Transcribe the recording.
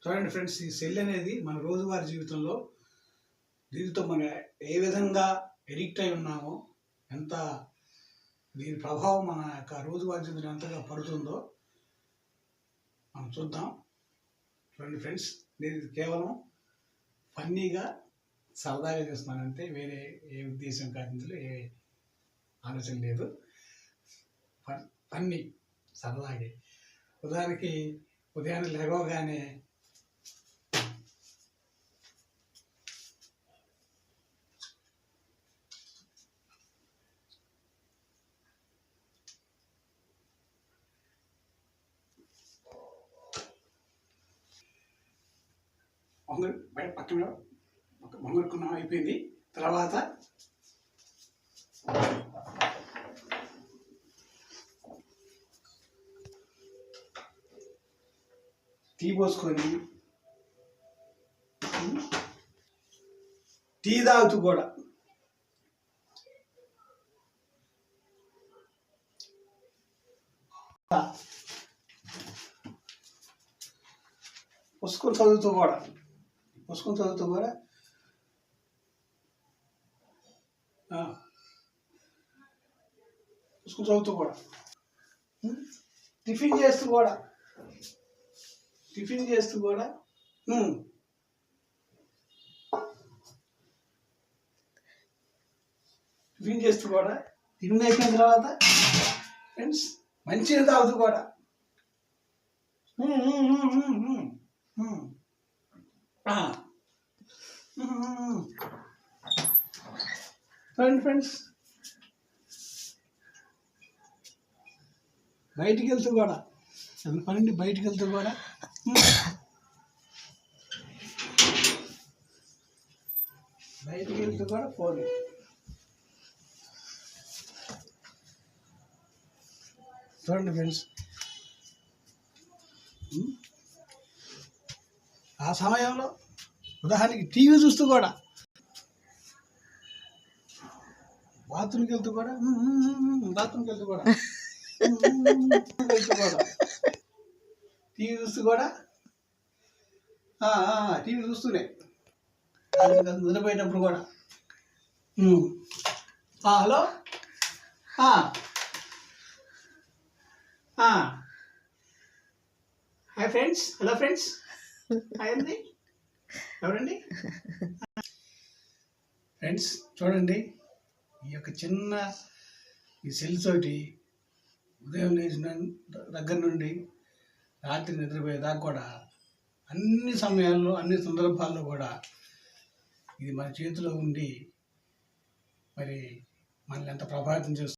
చూడండి ఫ్రెండ్స్, ఈ సెల్ అనేది మన రోజువారీ జీవితంలో దీనితో మనం ఏ విధంగా ఎడిక్ట్ అయి ఉన్నామో, ఎంత దీని ప్రభావం మన యొక్క రోజువారీ జీవితంలో ఎంతగా పడుతుందో మనం చూద్దాం. చూడండి ఫ్రెండ్స్, నేను కేవలం ఫన్నీగా సరదాగా చేస్తున్నానంటే వేరే ఏ ఉద్దేశం కాదు, ఇందులో ఏ ఆలోచన లేదు. ఫన్నీ సరదాగే. ఉదాహరణకి ఉదయాన్నే లేవగానే బయట పక్కన మొంగరుకున్నాం అయిపోయింది. తర్వాత టీ పోసుకొని టీ తాగుతూ కూడా పుస్తకం చదువుతూ కూడా టిఫిన్ చేస్తూ కూడా టిఫిన్ అయిపోయిన తర్వాత ఫ్రెండ్స్ మంచిగా తాగుతూ కూడా ఫ్రెండ్స్ బయటికి వెళ్తూ కూడా పనండి బయటికి వెళ్తూ కూడా ఫోన్. చూడండి ఫ్రెండ్స్, ఆ సమయంలో ఉదాహరణకి టీవీ చూస్తూ కూడా బాత్రూమ్కి వెళ్తూ కూడా టీవీ చూస్తూనే నిద్రపోయేటప్పుడు కూడా hello hi friends, hello friends, hi అండి, ఎవరండి ఫ్రెండ్స్? చూడండి, ఈ యొక్క చిన్న ఈ సెల్ తోటి ఉదయం లేచిన దగ్గర నుండి రాత్రి నిద్రపోయేదాకా కూడా అన్ని సమయాల్లో అన్ని సందర్భాల్లో కూడా ఇది మన చేతిలో ఉండి మరి మనల్ని ఎంత ప్రభావితం చేస్తుంది.